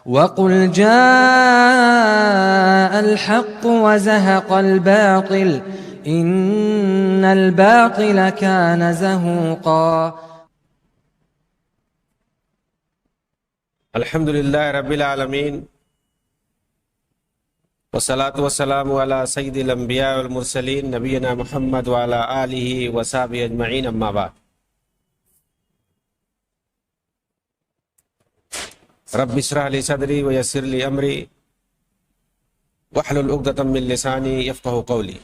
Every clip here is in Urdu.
وَقُلْ جَاءَ الْحَقُّ وَزَهَقَ الْبَاطِلُ إِنَّ الْبَاطِلَ كَانَ زَهُوقًا۔ الحمد للہ رب العالمین، والصلاة والسلام علی سید الانبیاء والمرسلین نبینا محمد وعلی آلہ وصحبہ اجمعین، اما بعد۔ رب اشرح لی صدری ویسر لی امری واحلل عقدۃ من لسانی یفقہوا قولی۔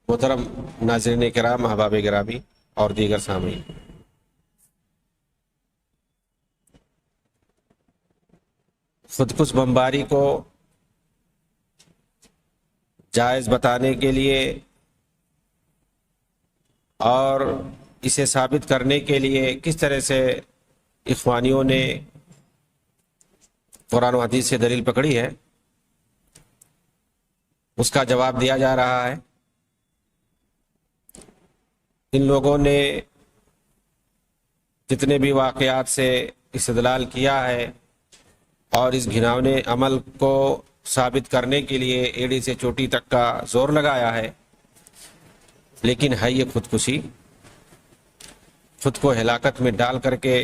محترم ناظرین کرام، احباب گرامی اور دیگر سامعین، خودکش بمباری کو جائز بتانے کے لیے اور اسے ثابت کرنے کے لیے کس طرح سے اخوانیوں نے قرآن و حدیث سے دلیل پکڑی ہے، اس کا جواب دیا جا رہا ہے۔ ان لوگوں نے جتنے بھی واقعات سے استدلال کیا ہے اور اس گھناؤنے عمل کو ثابت کرنے کے لیے ایڑی سے چوٹی تک کا زور لگایا ہے، لیکن ہے یہ خودکشی، خود کو ہلاکت میں ڈال کر کے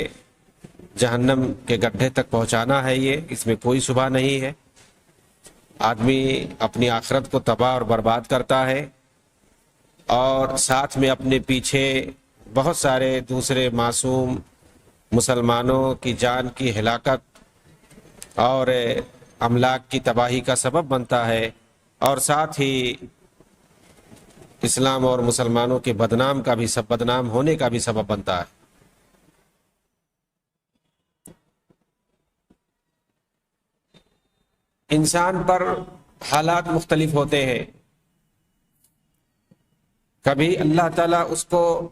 جہنم کے گڈھے تک پہنچانا ہے۔ یہ اس میں کوئی شبہ نہیں ہے۔ آدمی اپنی آخرت کو تباہ اور برباد کرتا ہے اور ساتھ میں اپنے پیچھے بہت سارے دوسرے معصوم مسلمانوں کی جان کی ہلاکت اور املاک کی تباہی کا سبب بنتا ہے، اور ساتھ ہی اسلام اور مسلمانوں کے بدنام ہونے کا بھی سبب بنتا ہے۔ انسان پر حالات مختلف ہوتے ہیں، کبھی اللہ تعالیٰ اس کو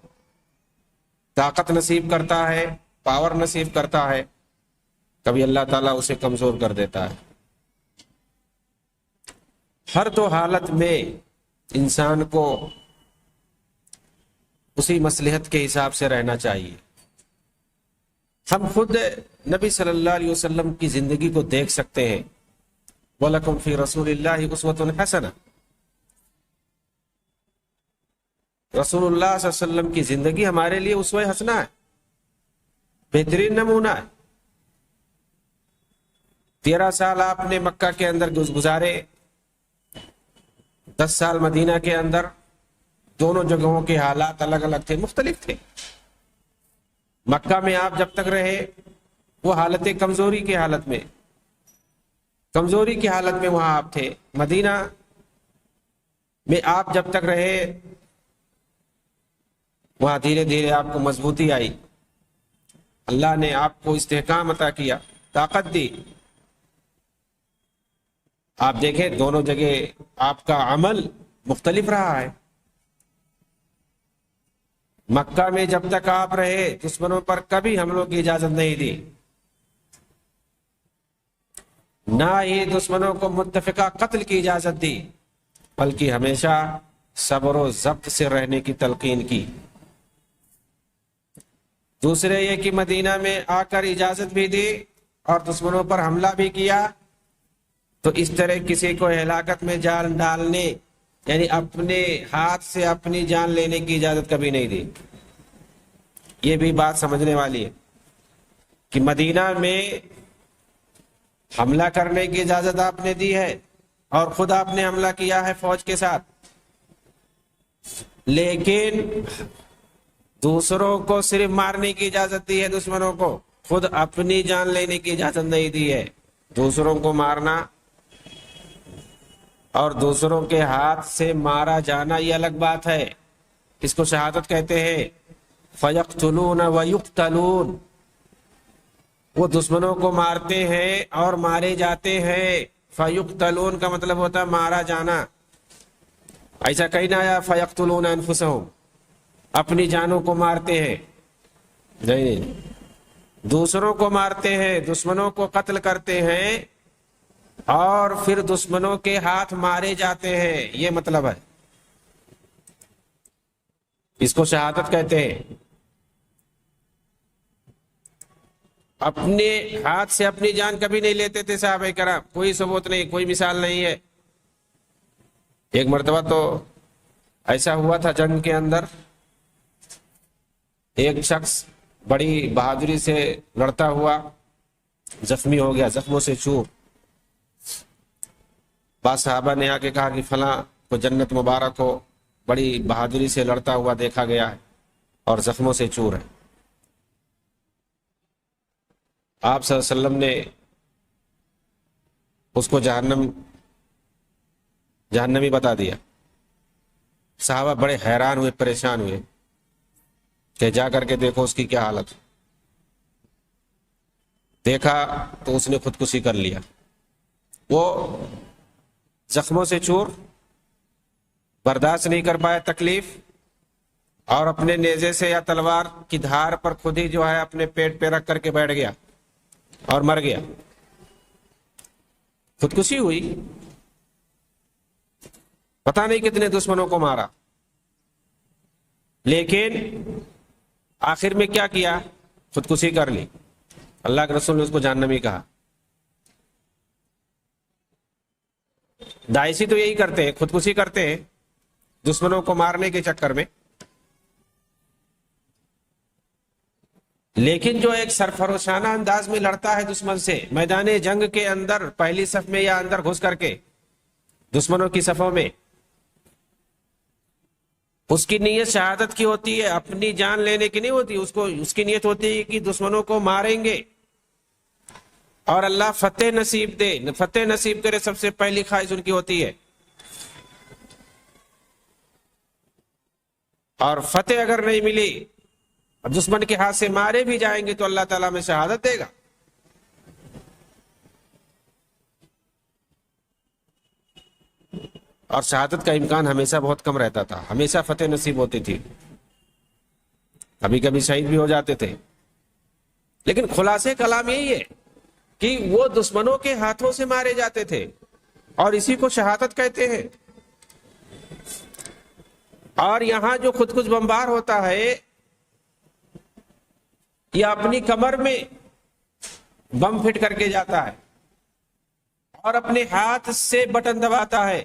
طاقت نصیب کرتا ہے، پاور نصیب کرتا ہے، کبھی اللہ تعالیٰ اسے کمزور کر دیتا ہے۔ ہر دو حالت میں انسان کو اسی مصلحت کے حساب سے رہنا چاہیے۔ ہم خود نبی صلی اللہ علیہ وسلم کی زندگی کو دیکھ سکتے ہیں۔ وَلَكُمْ فِي رَسُولِ اللَّهِ أُسْوَةٌ حَسَنَةٌ، رسول اللہ صلی اللہ علیہ وسلم کی زندگی ہمارے لیے اسوہ حسنہ ہے، بہترین نمونہ ہے۔ 13 سال آپ نے مکہ کے اندر گزارے، 10 سال مدینہ کے اندر۔ دونوں جگہوں کے حالات الگ الگ تھے، مختلف تھے۔ مکہ میں آپ جب تک رہے وہ حالت کمزوری کی حالت میں وہاں آپ تھے۔ مدینہ میں آپ جب تک رہے وہاں دھیرے دھیرے آپ کو مضبوطی آئی، اللہ نے آپ کو استحکام عطا کیا، طاقت دی۔ آپ دیکھیں دونوں جگہ آپ کا عمل مختلف رہا ہے۔ مکہ میں جب تک آپ رہے دشمنوں پر کبھی حملوں کی اجازت نہیں دی، نہ ہی دشمنوں کو متفقہ قتل کی اجازت دی، بلکہ ہمیشہ صبر و ضبط سے رہنے کی تلقین کی۔ دوسرے یہ کہ مدینہ میں آ کر اجازت بھی دی اور دشمنوں پر حملہ بھی کیا، تو اس طرح کسی کو ہلاکت میں جان ڈالنے، یعنی اپنے ہاتھ سے اپنی جان لینے کی اجازت کبھی نہیں دی۔ یہ بھی بات سمجھنے والی ہے کہ مدینہ میں حملہ کرنے کی اجازت آپ نے دی ہے اور خود آپ نے حملہ کیا ہے فوج کے ساتھ، لیکن دوسروں کو صرف مارنے کی اجازت دی ہے، دشمنوں کو خود اپنی جان لینے کی اجازت نہیں دی ہے۔ دوسروں کو مارنا اور دوسروں کے ہاتھ سے مارا جانا یہ الگ بات ہے، اس کو شہادت کہتے ہیں۔ فَيَقْتُلُونَ وَيُقْتَلُونَ، وہ دشمنوں کو مارتے ہیں اور مارے جاتے ہیں۔ فَيُقْتَلُونَ کا مطلب ہوتا ہے مارا جانا، ایسا کہیں نہ آیا فَيَقْتُلُونَ أَنفُسَهُمْ، اپنی جانوں کو مارتے ہیں، نہیں، دوسروں کو مارتے ہیں، دشمنوں کو قتل کرتے ہیں اور پھر دشمنوں کے ہاتھ مارے جاتے ہیں، یہ مطلب ہے۔ اس کو شہادت کہتے ہیں۔ اپنے ہاتھ سے اپنی جان کبھی نہیں لیتے تھے صحابہ کرام، کوئی ثبوت نہیں، کوئی مثال نہیں ہے۔ ایک مرتبہ تو ایسا ہوا تھا جنگ کے اندر، ایک شخص بڑی بہادری سے لڑتا ہوا زخمی ہو گیا، زخموں سے چور۔ بعض صحابہ نے آ کے کہا کہ فلاں کو جنت مبارک ہو، بڑی بہادری سے لڑتا ہوا دیکھا گیا ہے اور زخموں سے چور ہے۔ آپ صلی اللہ علیہ وسلم نے اس کو جہنمی بتا دیا۔ صحابہ بڑے حیران ہوئے، پریشان ہوئے کہ جا کر کے دیکھو اس کی کیا حالت۔ دیکھا تو اس نے خودکشی کر لیا۔ وہ زخموں سے چور، برداشت نہیں کر پایا تکلیف، اور اپنے نیزے سے یا تلوار کی دھار پر خود ہی جو ہے اپنے پیٹ پہ رکھ کر کے بیٹھ گیا اور مر گیا، خودکشی ہوئی۔ پتہ نہیں کتنے دشمنوں کو مارا، لیکن آخر میں کیا کیا؟ خودکشی کر لی۔ اللہ کے رسول نے اس کو جہنمی کہا۔ داعشی تو یہی کرتے ہیں، خودکشی کرتے ہیں دشمنوں کو مارنے کے چکر میں۔ لیکن جو ایک سرفروشانہ انداز میں لڑتا ہے دشمن سے میدان جنگ کے اندر، پہلی صف میں یا اندر گھس کر کے دشمنوں کی صفوں میں، اس کی نیت شہادت کی ہوتی ہے، اپنی جان لینے کی نہیں ہوتی۔ اس کی نیت ہوتی ہے کہ دشمنوں کو ماریں گے اور اللہ فتح نصیب دے، فتح نصیب کرے، سب سے پہلی خواہش ان کی ہوتی ہے۔ اور فتح اگر نہیں ملی، اب دشمن کے ہاتھ سے مارے بھی جائیں گے تو اللہ تعالیٰ میں شہادت دے گا۔ اور شہادت کا امکان ہمیشہ بہت کم رہتا تھا، ہمیشہ فتح نصیب ہوتی تھی، کبھی کبھی شہید بھی ہو جاتے تھے۔ لیکن خلاصے کلام یہی ہے کہ وہ دشمنوں کے ہاتھوں سے مارے جاتے تھے، اور اسی کو شہادت کہتے ہیں۔ اور یہاں جو خود کچھ بمبار ہوتا ہے یا اپنی کمر میں بم فٹ کر کے جاتا ہے اور اپنے ہاتھ سے بٹن دباتا ہے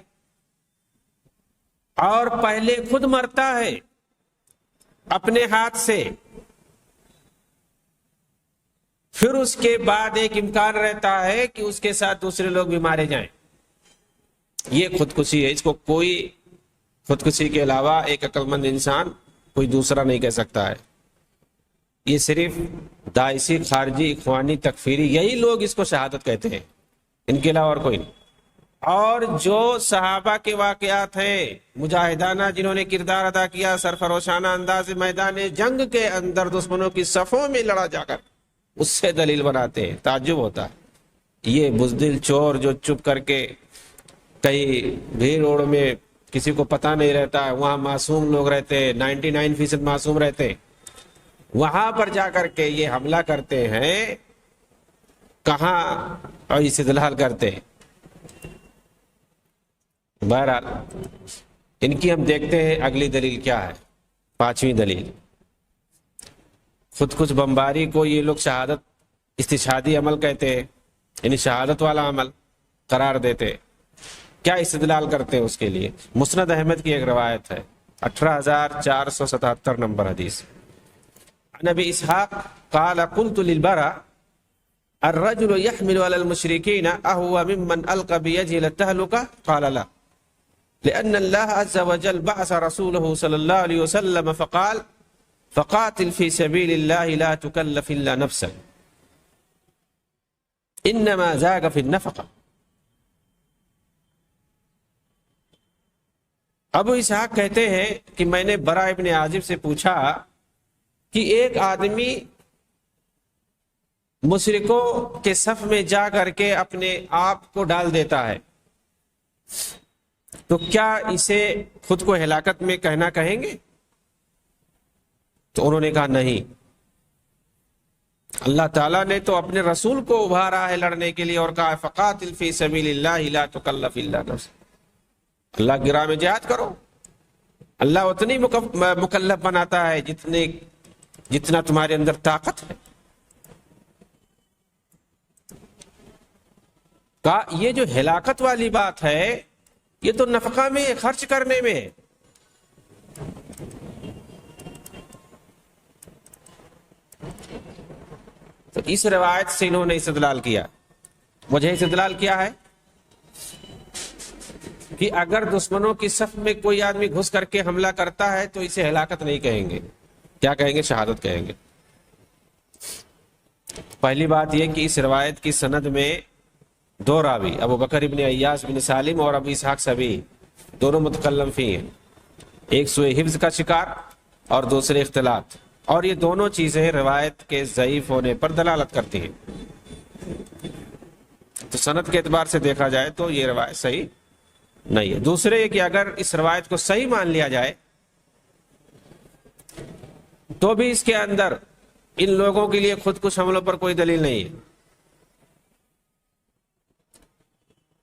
اور پہلے خود مرتا ہے اپنے ہاتھ سے، پھر اس کے بعد ایک امکان رہتا ہے کہ اس کے ساتھ دوسرے لوگ بھی مارے جائیں، یہ خودکشی ہے۔ اس کو کوئی خودکشی کے علاوہ ایک عقل مند انسان کوئی دوسرا نہیں کہہ سکتا ہے۔ یہ صرف داعشی، خارجی، اخوانی، تکفیری، یہی لوگ اس کو شہادت کہتے ہیں، ان کے علاوہ اور کوئی نہیں۔ اور جو صحابہ کے واقعات ہیں مجاہدانہ، جنہوں نے کردار ادا کیا سرفروشانہ انداز میدان جنگ کے اندر دشمنوں کی صفوں میں لڑا جا کر، اس سے دلیل بناتے ہیں۔ تعجب ہوتا ہے یہ بزدل چور جو چپ کر کے کئی بھیڑ روڑ میں کسی کو پتہ نہیں رہتا ہے، وہاں معصوم لوگ رہتے ہیں، 99% معصوم رہتے ہیں، وہاں پر جا کر کے یہ حملہ کرتے ہیں، کہاں اور استدلال کرتے ہیں۔ بہرحال ان کی ہم دیکھتے ہیں اگلی دلیل کیا ہے، 5ویں دلیل۔ خود کچھ بمباری کو یہ لوگ شہادت، استشہادی عمل کہتے ہیں، یعنی شہادت والا عمل قرار دیتے۔ کیا استدلال کرتے ہیں اس کے لیے؟ مسند احمد کی ایک روایت ہے، 18477 نمبر حدیث۔ نبی اسحاق قال قلت للبراء الرجل يحمل على المشركين أهو ممن ألقى بيده للتهلكة؟ قال لا، لأن الله عز وجل بعث رسوله صلى الله عليه وسلم فقال فقاتل في سبيل الله لا تكلف إلا نفسا إنما ذاك في النفقة۔ ابو اسحاق کہتے ہیں کہ میں نے براء ابن عازب سے پوچھا کہ ایک آدمی مشرکوں کے صف میں جا کر کے اپنے آپ کو ڈال دیتا ہے تو کیا اسے خود کو ہلاکت میں کہنا کہیں گے؟ تو انہوں نے کہا نہیں، اللہ تعالیٰ نے تو اپنے رسول کو ابھارا ہے لڑنے کے لیے اور کہا فقاتل فی سبیل اللہ لا تکلف الا نفس، اللہ کی راہ میں جہاد کرو۔ اللہ اتنی مکلف بناتا ہے جتنا تمہارے اندر طاقت ہے۔ کہا یہ جو ہلاکت والی بات ہے یہ تو نفقہ میں خرچ کرنے میں ہے. تو اس روایت سے انہوں نے استدلال کیا. وجہ استدلال کیا ہے کہ اگر دشمنوں کی صف میں کوئی آدمی گھس کر کے حملہ کرتا ہے تو اسے ہلاکت نہیں کہیں گے. کیا کہیں گے؟ شہادت کہیں گے. پہلی بات یہ کہ اس روایت کی سند میں دو راوی ابو بکر ابن ایاس بن سالم اور ابو اسحاق سبی دونوں متکلم فی ہیں. ایک سوء حفظ کا شکار اور دوسرے اختلاط، اور یہ دونوں چیزیں روایت کے ضعیف ہونے پر دلالت کرتی ہیں. تو سند کے اعتبار سے دیکھا جائے تو یہ روایت صحیح نہیں ہے. دوسرے یہ کہ اگر اس روایت کو صحیح مان لیا جائے تو بھی اس کے اندر ان لوگوں کے لیے خود کش حملوں پر کوئی دلیل نہیں ہے،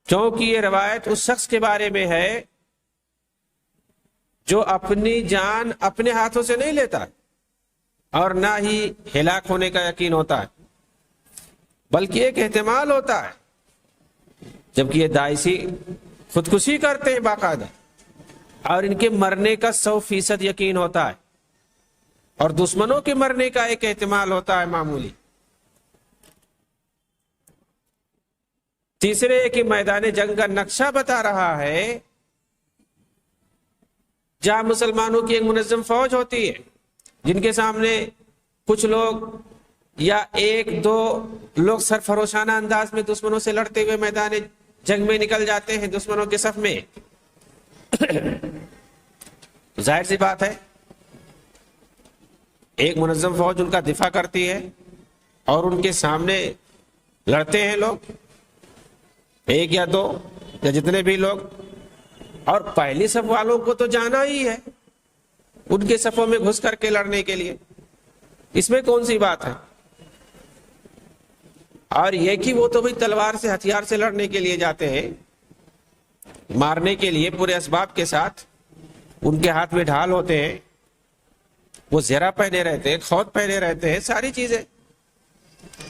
کیونکہ یہ روایت اس شخص کے بارے میں ہے جو اپنی جان اپنے ہاتھوں سے نہیں لیتا اور نہ ہی ہلاک ہونے کا یقین ہوتا ہے، بلکہ ایک احتمال ہوتا ہے. جبکہ یہ داعشی خودکشی کرتے ہیں باقاعدہ اور ان کے مرنے کا 100% یقین ہوتا ہے، اور دشمنوں کے مرنے کا ایک احتمال ہوتا ہے معمولی. تیسرے کہ میدان جنگ کا نقشہ بتا رہا ہے جہاں مسلمانوں کی ایک منظم فوج ہوتی ہے جن کے سامنے کچھ لوگ یا ایک دو لوگ سرفروشانہ انداز میں دشمنوں سے لڑتے ہوئے میدان جنگ میں نکل جاتے ہیں دشمنوں کے صف میں. ظاہر سی بات ہے ایک منظم فوج ان کا دفاع کرتی ہے اور ان کے سامنے لڑتے ہیں لوگ، ایک یا دو یا جتنے بھی لوگ، اور پہلی صف والوں کو تو جانا ہی ہے ان کے صفوں میں گھس کر کے لڑنے کے لیے. اس میں کون سی بات ہے؟ اور یہ کہ وہ تو بھئی تلوار سے ہتھیار سے لڑنے کے لیے جاتے ہیں، مارنے کے لیے پورے اسباب کے ساتھ. ان کے ہاتھ میں ڈھال ہوتے ہیں، وہ زرہ پہنے رہتے ہیں، خود پہنے رہتے ہیں، ساری چیزیں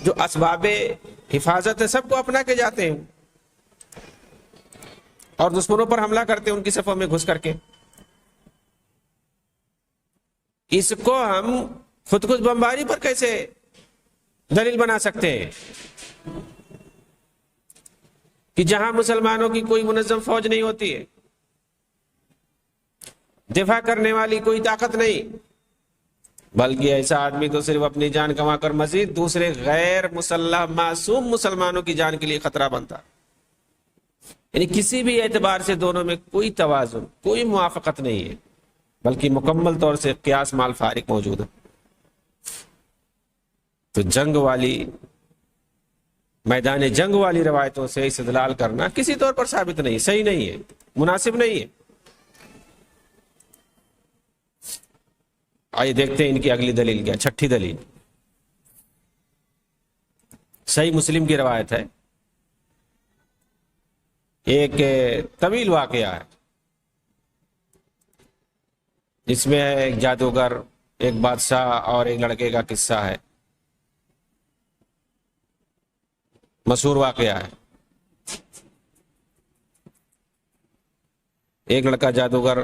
جو اسباب حفاظت ہے سب کو اپنا کے جاتے ہیں اور دشمنوں پر حملہ کرتے ہیں ان کی صفوں میں گھس کر کے. اس کو ہم خود کش بمباری پر کیسے دلیل بنا سکتے ہیں کہ جہاں مسلمانوں کی کوئی منظم فوج نہیں ہوتی ہے، دفاع کرنے والی کوئی طاقت نہیں، بلکہ ایسا آدمی تو صرف اپنی جان گنوا کر مزید دوسرے غیر مسلح معصوم مسلمانوں کی جان کے لیے خطرہ بنتا. یعنی کسی بھی اعتبار سے دونوں میں کوئی توازن، کوئی موافقت نہیں ہے، بلکہ مکمل طور سے قیاس مال فارق موجود ہے. تو جنگ والی میدان جنگ والی روایتوں سے استدلال کرنا کسی طور پر ثابت نہیں، صحیح نہیں ہے، مناسب نہیں ہے. آئیے دیکھتے ہیں ان کی اگلی دلیل کیا. چھٹی دلیل صحیح مسلم کی روایت ہے. ایک طویل واقعہ ہے جس میں ایک جادوگر، ایک بادشاہ اور ایک لڑکے کا قصہ ہے. مشہور واقعہ ہے. ایک لڑکا جادوگر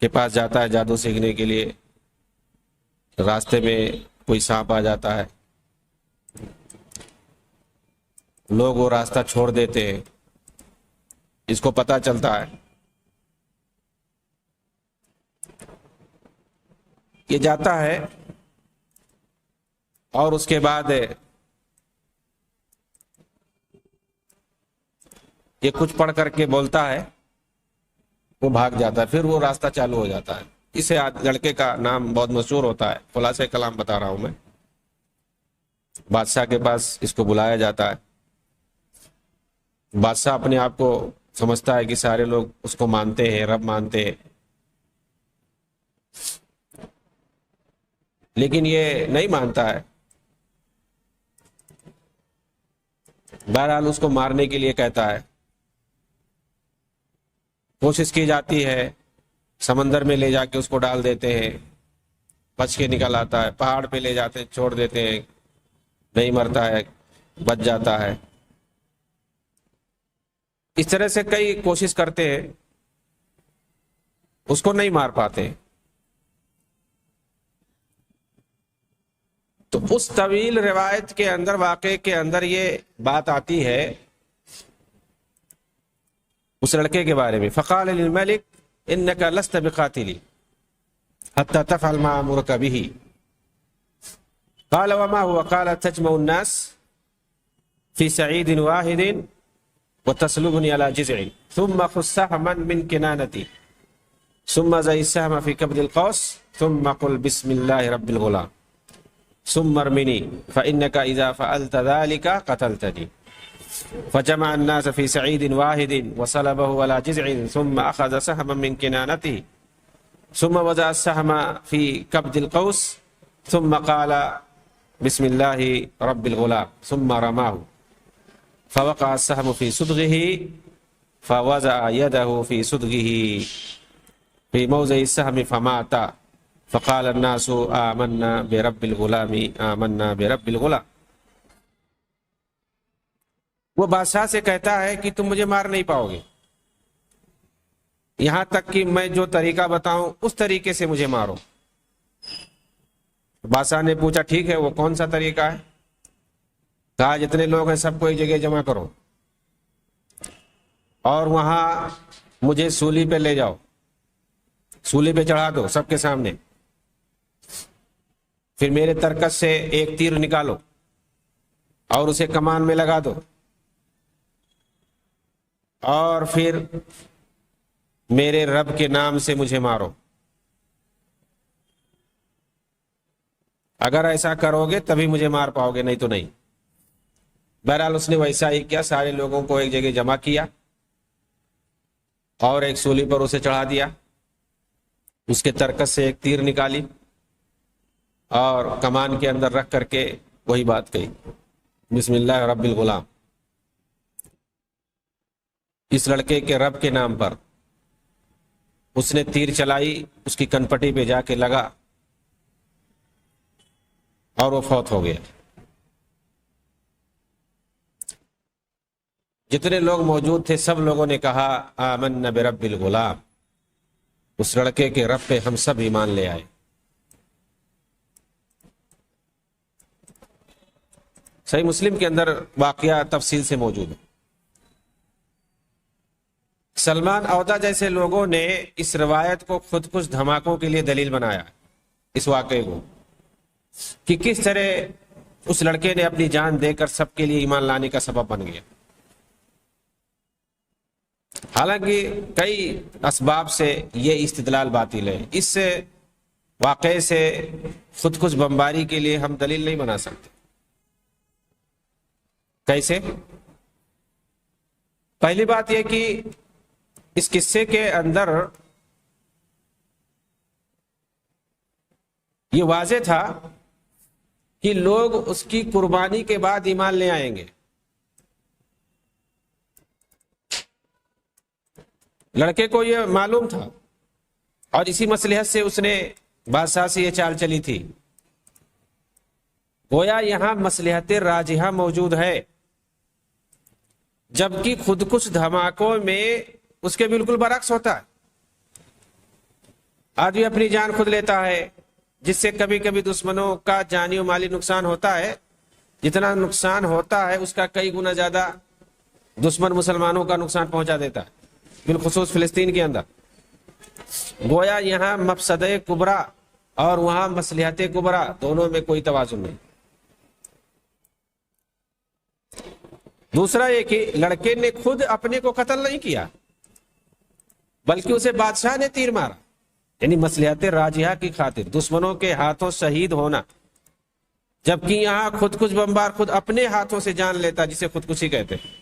کے پاس جاتا ہے جادو سیکھنے کے لیے. راستے میں کوئی سانپ آ جاتا ہے، لوگ وہ راستہ چھوڑ دیتے ہیں. اس کو پتہ چلتا ہے، یہ جاتا ہے اور اس کے بعد یہ کچھ پڑھ کر کے بولتا ہے، وہ بھاگ جاتا ہے، پھر وہ راستہ چالو ہو جاتا ہے. اسے لڑکے کا نام بہت مشہور ہوتا ہے، خلاصہ کلام بتا رہا ہوں میں. بادشاہ کے پاس اس کو بلایا جاتا ہے. بادشاہ اپنے آپ کو سمجھتا ہے کہ سارے لوگ اس کو مانتے ہیں، رب مانتے ہیں، لیکن یہ نہیں مانتا ہے. بہرحال اس کو مارنے کے لیے کہتا ہے. کوشش کی جاتی ہے، سمندر میں لے جا کے اس کو ڈال دیتے ہیں، بچ کے نکل آتا ہے. پہاڑ پہ لے جاتے ہیں، چھوڑ دیتے ہیں، نہیں مرتا ہے، بچ جاتا ہے. اس طرح سے کئی کوشش کرتے ہیں، اس کو نہیں مار پاتے. تو اس طویل روایت کے اندر، واقعے کے اندر یہ بات آتی ہے اس لڑکے کے بارے میں. فقال للملک انك لست بقاتلي حتى تفعل ما امرك به. قال وما هو؟ قال تجمع الناس في سعيد واحد وتسلبني على جذع ثم خذ سهما من كنانتي ثم زي السهم في كبد القوس ثم قل بسم الله رب الغلام ثم ارمني فإنك إذا فعلت ذلك قتلتني. فجمع الناس في سعيد واحد وصلبه على جذع ثم أخذ سهما من كنانته ثم وضع السهم في كبد القوس ثم قال بسم الله رب الغلام ثم رماه فوقع السهم في صدغه فوضع يده في صدغه في موضع السهم فمات. فقال الناس آمنا برب الغلام آمنا برب الغلام. وہ بادشاہ سے کہتا ہے کہ تم مجھے مار نہیں پاؤ گے، یہاں تک کہ میں جو طریقہ بتاؤں اس طریقے سے مجھے مارو. بادشاہ نے پوچھا ٹھیک ہے، وہ کون سا طریقہ ہے؟ کہا جتنے لوگ ہیں سب کو ایک جگہ جمع کرو اور وہاں مجھے سولی پہ لے جاؤ، سولی پہ چڑھا دو سب کے سامنے. پھر میرے ترکش سے ایک تیر نکالو اور اسے کمان میں لگا دو اور پھر میرے رب کے نام سے مجھے مارو. اگر ایسا کرو گے تبھی مجھے مار پاؤ گے، نہیں تو نہیں. بہرحال اس نے ویسا ہی کیا، سارے لوگوں کو ایک جگہ جمع کیا اور ایک سولی پر اسے چڑھا دیا، اس کے ترکش سے ایک تیر نکالی اور کمان کے اندر رکھ کر کے وہی بات کہی بسم اللہ رب الغلام، اس لڑکے کے رب کے نام پر. اس نے تیر چلائی، اس کی کنپٹی پہ جا کے لگا اور وہ فوت ہو گیا. جتنے لوگ موجود تھے سب لوگوں نے کہا آمنا برب الغلام، اس لڑکے کے رب پہ ہم سب ایمان لے آئے. صحیح مسلم کے اندر واقعہ تفصیل سے موجود ہے. سلمان عودہ جیسے لوگوں نے اس روایت کو خود کش دھماکوں کے لیے دلیل بنایا، اس واقعے کو، کہ کس طرح اس لڑکے نے اپنی جان دے کر سب کے لیے ایمان لانے کا سبب بن گیا. حالانکہ کئی اسباب سے یہ استدلال باطل ہے. اس سے واقعے سے خود کش بمباری کے لیے ہم دلیل نہیں بنا سکتے. کیسے؟ پہلی بات یہ کہ اس قصے کے اندر یہ واضح تھا کہ لوگ اس کی قربانی کے بعد ایمان لے آئیں گے. لڑکے کو یہ معلوم تھا اور اسی مصلحت سے اس نے بادشاہ سے یہ چال چلی تھی. گویا یہاں مصلحت راجحہ موجود ہے، جبکہ خود کش دھماکوں میں اس کے بالکل برعکس ہوتا ہے. آدمی اپنی جان خود لیتا ہے، جس سے کبھی کبھی دشمنوں کا جانی و مالی نقصان ہوتا ہے. جتنا نقصان ہوتا ہے اس کا کئی گنا زیادہ دشمن مسلمانوں کا نقصان پہنچا دیتا ہے، بالخصوص فلسطین کے اندر. گویا یہاں مفسدہ کبرا اور وہاں مصلحت کبرا، دونوں میں کوئی توازن نہیں. دوسرا یہ کہ لڑکے نے خود اپنے کو قتل نہیں کیا، بلکہ اسے بادشاہ نے تیر مارا. یعنی مصلحت راجحہ کی خاطر دشمنوں کے ہاتھوں شہید ہونا، جبکہ یہاں خود کش بمبار خود اپنے ہاتھوں سے جان لیتا، جسے خودکشی کہتے ہیں.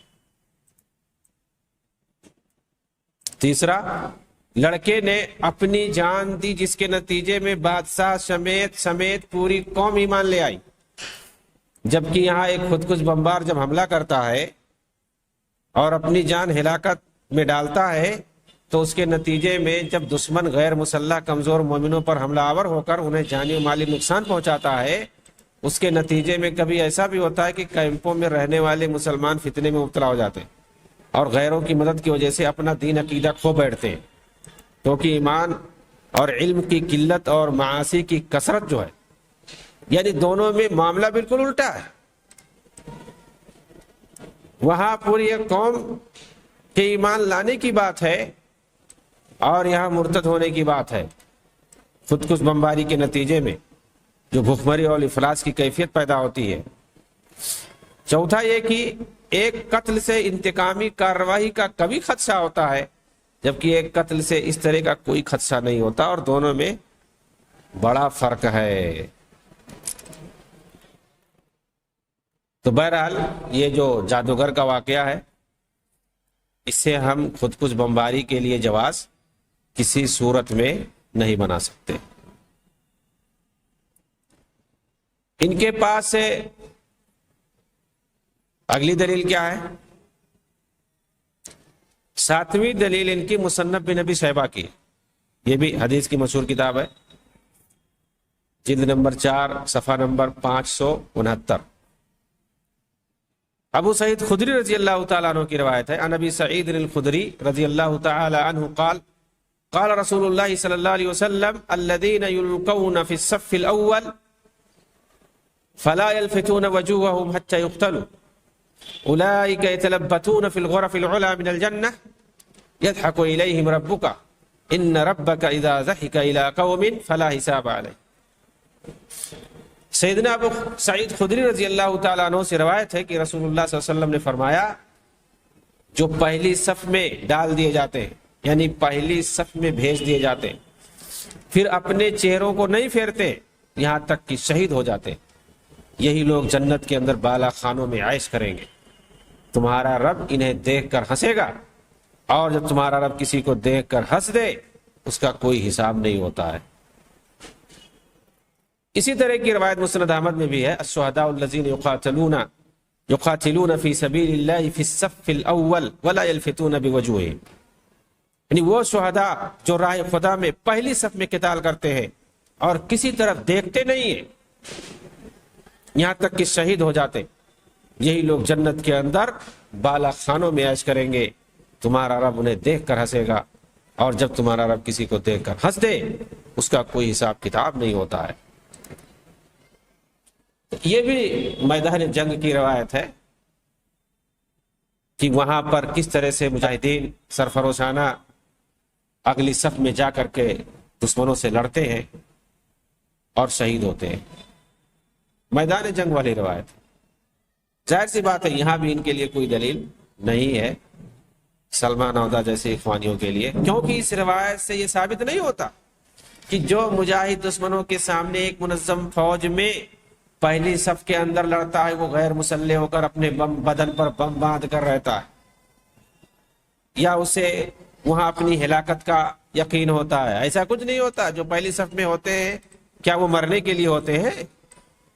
تیسرا، لڑکے نے اپنی جان دی، جس کے نتیجے میں بادشاہ سمیت پوری قوم ایمان لے آئی. جبکہ یہاں ایک خود کش بمبار جب حملہ کرتا ہے اور اپنی جان ہلاکت میں ڈالتا ہے، تو اس کے نتیجے میں جب دشمن غیر مسلح کمزور مومنوں پر حملہ آور ہو کر انہیں جانی و مالی نقصان پہنچاتا ہے، اس کے نتیجے میں کبھی ایسا بھی ہوتا ہے کہ کیمپوں میں رہنے والے مسلمان فتنے میں مبتلا ہو جاتے ہیں. اور غیروں کی مدد کی وجہ سے اپنا دین عقیدہ کھو بیٹھتے ہیں، کیونکہ ایمان اور علم کی قلت اور معاصی کی کثرت جو ہے، یعنی دونوں میں معاملہ بالکل الٹا ہے۔ وہاں پوری ایک قوم کے ایمان لانے کی بات ہے اور یہاں مرتد ہونے کی بات ہے، خود کش بمباری کے نتیجے میں جو بھوکمری اور افلاس کی کیفیت پیدا ہوتی ہے۔ چوتھا یہ کہ ایک قتل سے انتقامی کارروائی کا کبھی خدشہ ہوتا ہے، جبکہ ایک قتل سے اس طرح کا کوئی خدشہ نہیں ہوتا، اور دونوں میں بڑا فرق ہے۔ تو بہرحال یہ جو جادوگر کا واقعہ ہے، اس سے ہم خود کش بمباری کے لیے جواز کسی صورت میں نہیں بنا سکتے۔ ان کے پاس سے اگلی دلیل کیا ہے؟ 7ویں دلیل ان کی مصنف بن ابی شیبہ کی، یہ بھی حدیث کی مشہور کتاب ہے، جلد نمبر 4 صفحہ نمبر 569۔ ابو سعید خدری رضی اللہ تعالیٰ عنہ کی روایت ہے، عن ابی سعید الخدری رضی اللہ تعالیٰ عنہ قال قال رسول اللہ صلی اللہ علیہ وسلم الذین یلقون فی الصف الاول فلا يلفتون وجوههم حتى يقتلوا اولئک يتلبتون فی الغرف العلی من الجنہ يضحك الیہم ربک ان ربک اذا ضحك الى قوم فلا حساب علیہ۔ سیدنا ابو سعید خدری رضی اللہ تعالیٰ عنہ سے روایت ہے کہ رسول اللہ صلی اللہ علیہ وسلم نے فرمایا، جو پہلی صف میں ڈال دیے جاتے ہیں، یعنی پہلی صف میں بھیج دیے جاتے ہیں، پھر اپنے چہروں کو نہیں پھیرتے یہاں تک کہ شہید ہو جاتے، یہی لوگ جنت کے اندر بالا خانوں میں عیش کریں گے۔ تمہارا رب انہیں دیکھ کر ہنسے گا، اور جب تمہارا رب کسی کو دیکھ کر ہنس دے اس کا کوئی حساب نہیں ہوتا ہے۔ اسی طرح کی روایت مسند احمد میں بھی ہے، الشہداء الذین یقاتلون فی سبیل اللہ فی الصف الاول ولا یلفتون بوجوہہم، یعنی وہ شہداء جو راہ خدا میں پہلی صف میں قتال کرتے ہیں اور کسی طرف دیکھتے نہیں ہیں یہاں تک کہ شہید ہو جاتے، یہی لوگ جنت کے اندر بالا خانوں میں عیش کریں گے۔ تمہارا رب انہیں دیکھ کر ہنسے گا، اور جب تمہارا رب کسی کو دیکھ کر ہنس دے اس کا کوئی حساب کتاب نہیں ہوتا ہے۔ یہ بھی میدان جنگ کی روایت ہے کہ وہاں پر کس طرح سے مجاہدین سرفروشانہ اگلی صف میں جا کر کے دشمنوں سے لڑتے ہیں اور شہید ہوتے ہیں۔ میدان جنگ والی روایت، ظاہر سی بات ہے یہاں بھی ان کے لیے کوئی دلیل نہیں ہے سلمان عودہ جیسے اخوانیوں کے لیے، کیونکہ اس روایت سے یہ ثابت نہیں ہوتا کہ جو مجاہد دشمنوں کے سامنے ایک منظم فوج میں پہلی صف کے اندر لڑتا ہے وہ غیر مسلح ہو کر اپنے بدن پر بم باندھ کر رہتا ہے، یا اسے وہاں اپنی ہلاکت کا یقین ہوتا ہے۔ ایسا کچھ نہیں ہوتا۔ جو پہلی صف میں ہوتے ہیں کیا وہ مرنے کے لیے ہوتے ہیں؟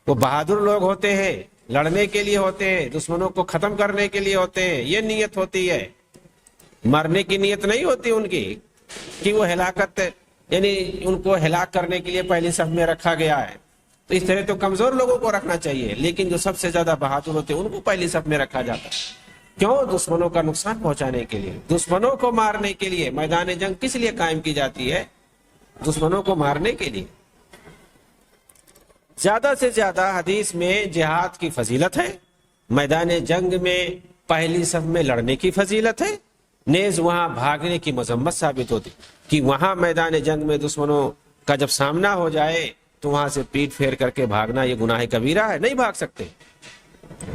وہ بہادر لوگ ہوتے ہیں، لڑنے کے لیے ہوتے ہیں، دشمنوں کو ختم کرنے کے لیے ہوتے ہیں، یہ نیت ہوتی ہے۔ مرنے کی نیت نہیں ہوتی ان کی کہ وہ ہلاکت، یعنی ان کو ہلاک کرنے کے لیے پہلی صف میں رکھا گیا ہے۔ تو اس طرح تو کمزور لوگوں کو رکھنا چاہیے، لیکن جو سب سے زیادہ بہادر ہوتے ہیں ان کو پہلی صف میں رکھا جاتا ہے۔ کیوں؟ دشمنوں کا نقصان پہنچانے کے لیے، دشمنوں کو مارنے کے لیے۔ میدان جنگ کس لیے قائم کی جاتی ہے؟ دشمنوں کو مارنے کے لیے۔ زیادہ سے زیادہ حدیث میں جہاد کی فضیلت ہے، میدان جنگ میں پہلی صف میں لڑنے کی فضیلت ہے، نیز وہاں بھاگنے کی مذمت ثابت ہوتی کہ وہاں میدان جنگ میں دشمنوں کا جب سامنا ہو جائے تو وہاں سے پیٹ پھیر کر کے بھاگنا یہ گناہ کبیرہ ہے، نہیں بھاگ سکتے،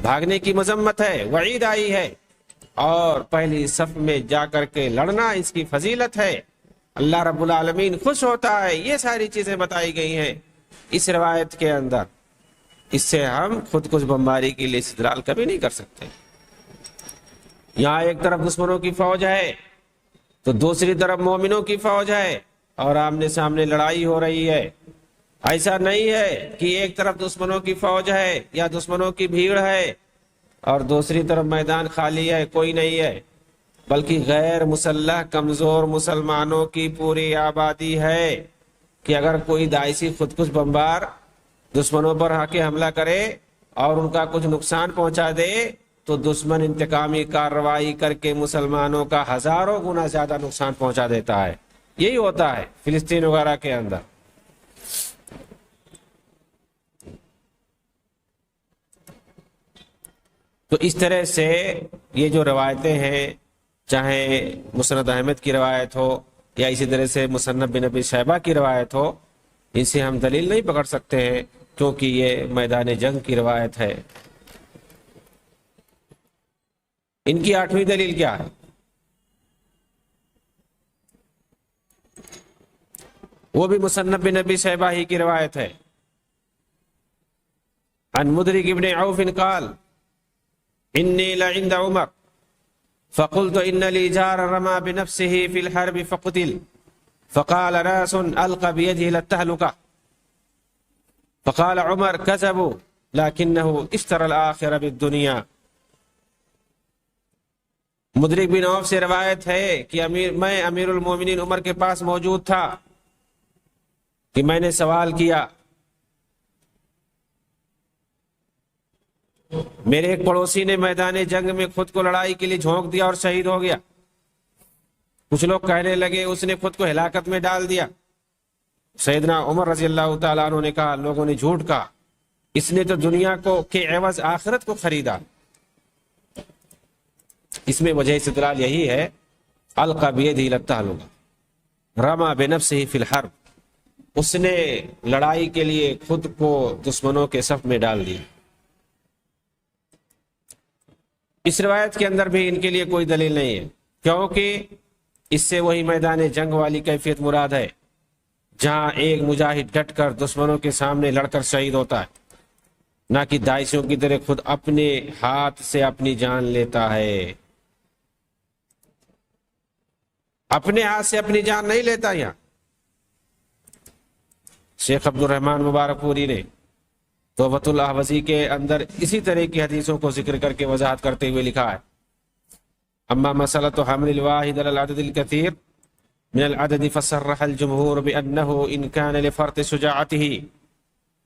بھاگنے کی مذمت ہے، وعید آئی ہے، اور پہلی صف میں جا کر کے لڑنا اس کی فضیلت ہے، اللہ رب العالمین خوش ہوتا ہے۔ یہ ساری چیزیں بتائی گئی ہیں اس روایت کے اندر، اس سے ہم خود کش بمباری کے لیے استدلال کبھی نہیں کر سکتے۔ یہاں ایک طرف دشمنوں کی فوج ہے تو دوسری طرف مومنوں کی فوج ہے اور آمنے سامنے لڑائی ہو رہی ہے۔ ایسا نہیں ہے کہ ایک طرف دشمنوں کی فوج ہے یا دشمنوں کی بھیڑ ہے اور دوسری طرف میدان خالی ہے، کوئی نہیں ہے، بلکہ غیر مسلح کمزور مسلمانوں کی پوری آبادی ہے کہ اگر کوئی داعشی خودکش بمبار دشمنوں پر آ کے حملہ کرے اور ان کا کچھ نقصان پہنچا دے تو دشمن انتقامی کارروائی کر کے مسلمانوں کا ہزاروں گنا زیادہ نقصان پہنچا دیتا ہے. یہی ہوتا ہے فلسطین وغیرہ کے اندر. تو اس طرح سے یہ جو روایتیں ہیں، چاہے مسند احمد کی روایت ہو یا اسی طرح سے مصنف بن ابی شیبہ کی روایت ہو، ان سے ہم دلیل نہیں پکڑ سکتے ہیں کیونکہ یہ میدان جنگ کی روایت ہے. ان کی 8ویں دلیل کیا ہے؟ وہ بھی مصنف بن ابی شیبہ ہی کی روایت ہے. عن مدرک ابن عوف قال انی لعند عمر فقلت ان لی جار رمى بنفسه في الحرب فقتل فقال ناس القى بيده للتهلكه فقال عمر كذبوا لكنه اشترى الاخره بالدنيا. مدرک بن عوف سے روایت ہے کہ میں امیر المومنین عمر کے پاس موجود تھا کہ میں نے سوال کیا. میرے ایک پڑوسی نے میدان جنگ میں خود کو لڑائی کے لیے جھونک دیا اور شہید ہو گیا. کچھ لوگ کہنے لگے اس نے خود کو ہلاکت میں ڈال دیا. سیدنا عمر رضی اللہ تعالیٰ عنہ نے کہا لوگوں نے جھوٹ کہا، اس نے تو دنیا کو کے عوض آخرت کو خریدا. اس میں وجہ استدلال یہی ہے القى بيده للتهلكه رمى بنفسه في الحرب، اس نے لڑائی کے لیے خود کو دشمنوں کے صف میں ڈال دیا. اس روایت کے اندر بھی ان کے لیے کوئی دلیل نہیں ہے کیونکہ اس سے وہی میدان جنگ والی کیفیت مراد ہے جہاں ایک مجاہد ڈٹ کر دشمنوں کے سامنے لڑ کر شہید ہوتا ہے، نہ کہ داعشیوں کی طرح خود اپنے ہاتھ سے اپنی جان لیتا ہے. اپنے ہاتھ سے اپنی جان نہیں لیتا. یہاں شیخ عبد الرحمن مبارک پوری نے توبۃ الاحوزی کے اندر اسی طرح کی حدیثوں کو ذکر کر کے وضاحت کرتے ہوئے لکھا ہے اما مسألۃ حمل الواحد على العدد الكثير من العدد فصرح الجمهور بأنه إن كان لفرط شجاعته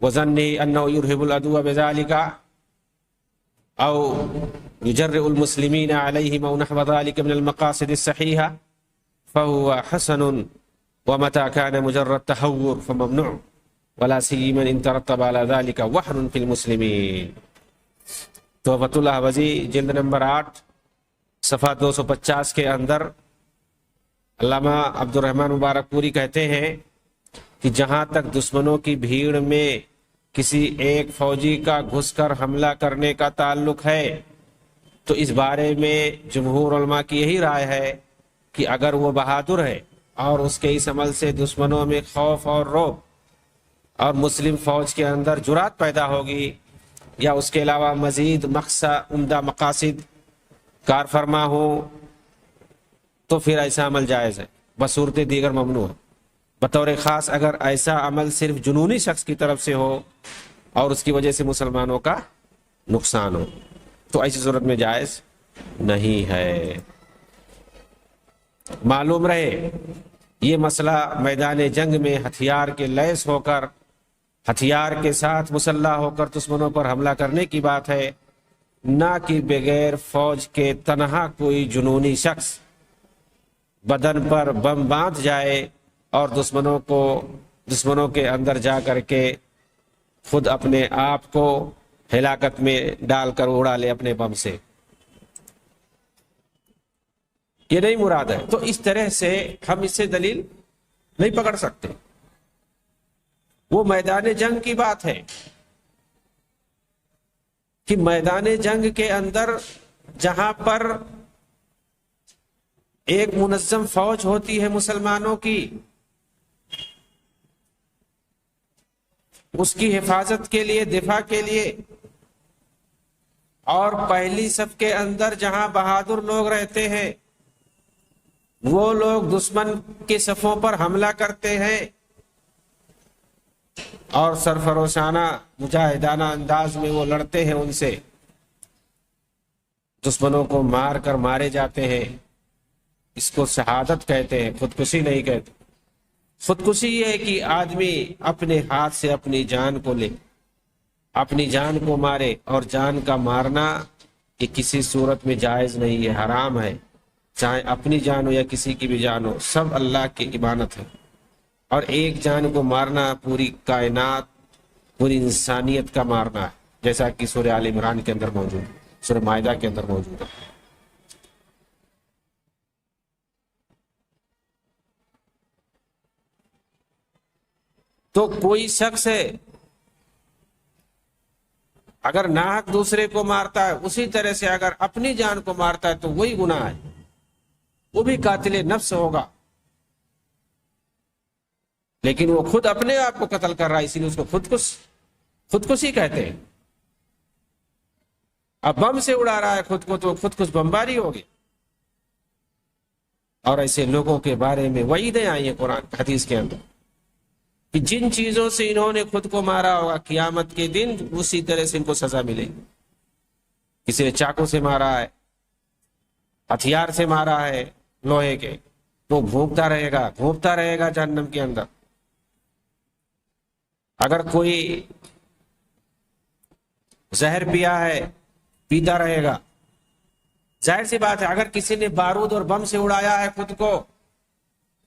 وظنه أنه يرهب العدو بذلك أو يجرئ المسلمين عليهم أو نحو ذلك من المقاصد الصحيحة فهو حسن، ومتى كان مجرد تهور فممنوع، ولا سيما ان ترتب على ذلك وحن في المسلمين. توبۃ الاحوزی جلد نمبر 8 صفحہ 250 کے اندر علامہ عبد الرحمن مبارک پوری کہتے ہیں کہ جہاں تک دشمنوں کی بھیڑ میں کسی ایک فوجی کا گھس کر حملہ کرنے کا تعلق ہے تو اس بارے میں جمہور علماء کی یہی رائے ہے کہ اگر وہ بہادر ہے اور اس کے اس عمل سے دشمنوں میں خوف اور رعب اور مسلم فوج کے اندر جرات پیدا ہوگی یا اس کے علاوہ مزید عمدہ مقاصد کار فرما ہو تو پھر ایسا عمل جائز ہے، بصورت دیگر ممنوع ہے. بطور خاص اگر ایسا عمل صرف جنونی شخص کی طرف سے ہو اور اس کی وجہ سے مسلمانوں کا نقصان ہو تو ایسی صورت میں جائز نہیں ہے. معلوم رہے یہ مسئلہ میدان جنگ میں ہتھیار کے لیس ہو کر ہتھیار کے ساتھ مسلح ہو کر دشمنوں پر حملہ کرنے کی بات ہے، نہ کہ بغیر فوج کے تنہا کوئی جنونی شخص بدن پر بم باندھ جائے اور دشمنوں کے اندر جا کر کے خود اپنے آپ کو ہلاکت میں ڈال کر اڑا لے اپنے بم سے. یہ نہیں مراد ہے. تو اس طرح سے ہم اس سے دلیل نہیں پکڑ سکتے. وہ میدان جنگ کی بات ہے کہ میدان جنگ کے اندر جہاں پر ایک منظم فوج ہوتی ہے مسلمانوں کی، اس کی حفاظت کے لیے، دفاع کے لیے، اور پہلی صف کے اندر جہاں بہادر لوگ رہتے ہیں وہ لوگ دشمن کے صفوں پر حملہ کرتے ہیں اور سرفروشانہ مجاہدانہ انداز میں وہ لڑتے ہیں، ان سے دشمنوں کو مار کر مارے جاتے ہیں. اس کو شہادت کہتے ہیں، خودکشی نہیں کہتے. خودکشی یہ ہے کہ آدمی اپنے ہاتھ سے اپنی جان کو لے، اپنی جان کو مارے، اور جان کا مارنا کہ کسی صورت میں جائز نہیں ہے، حرام ہے، چاہے اپنی جان ہو یا کسی کی بھی جان ہو، سب اللہ کی عبادت ہے۔ اور ایک جان کو مارنا پوری کائنات، پوری انسانیت کا مارنا ہے، جیسا کہ سورہ آل عمران کے اندر موجود ہے، سورہ مائدہ کے اندر موجود ہے۔ تو کوئی شخص ہے اگر ناحق دوسرے کو مارتا ہے، اسی طرح سے اگر اپنی جان کو مارتا ہے تو وہی گناہ ہے، وہ بھی قاتل نفس ہوگا، لیکن وہ خود اپنے آپ کو قتل کر رہا ہے، اسی لیے اس کو خودکشی کہتے ہیں۔ اب بم سے اڑا رہا ہے خود کو تو خودکش بمباری ہوگی۔ اور ایسے لوگوں کے بارے میں وعیدیں آئی ہیں قرآن حدیث کے اندر کہ جن چیزوں سے انہوں نے خود کو مارا ہوگا، قیامت کے دن اسی طرح سے ان کو سزا ملے گی۔ کسی نے چاقو سے مارا ہے، ہتھیار سے مارا ہے لوہے کے، وہ گھونپتا رہے گا جہنم کے اندر۔ اگر کوئی زہر پیا ہے، پیتا رہے گا۔ ظاہر سی بات ہے اگر کسی نے بارود اور بم سے اڑایا ہے خود کو،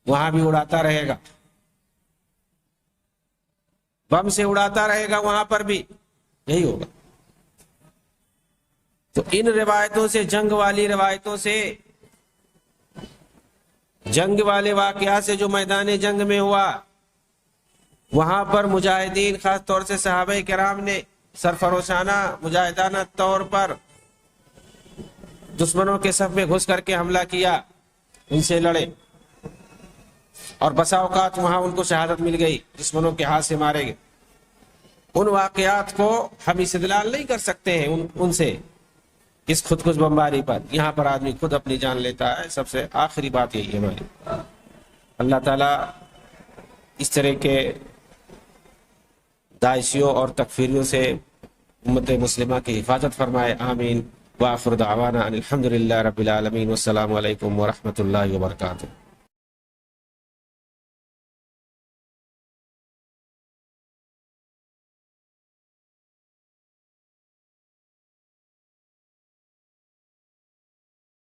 وہاں بھی اڑاتا رہے گا، بم سے اڑاتا رہے گا، وہاں پر بھی یہی ہوگا۔ تو ان روایتوں سے، جنگ والی روایتوں سے، جنگ والے واقعات سے جو میدان جنگ میں ہوا، وہاں پر مجاہدین خاص طور سے صحابہ کرام نے سرفروشانہ مجاہدانہ طور پر دشمنوں کے صف میں گھس کر کے حملہ کیا، ان سے لڑے، اور بسا اوقات وہاں ان کو شہادت مل گئی، دشمنوں کے ہاتھ سے مارے گئے۔ ان واقعات کو ہم استدلال نہیں کر سکتے ہیں ان سے اس خودکش بمباری پر۔ یہاں پر آدمی خود اپنی جان لیتا ہے۔ سب سے آخری بات یہی ہے ہماری، اللہ تعالیٰ اس طرح کے داعشیوں اور تکفیریوں سے امت مسلمہ کی حفاظت فرمائے، آمین۔ وآخر دعوانا ان الحمد للہ رب العالمین، والسلام علیکم ورحمۃ اللہ وبرکاتہ۔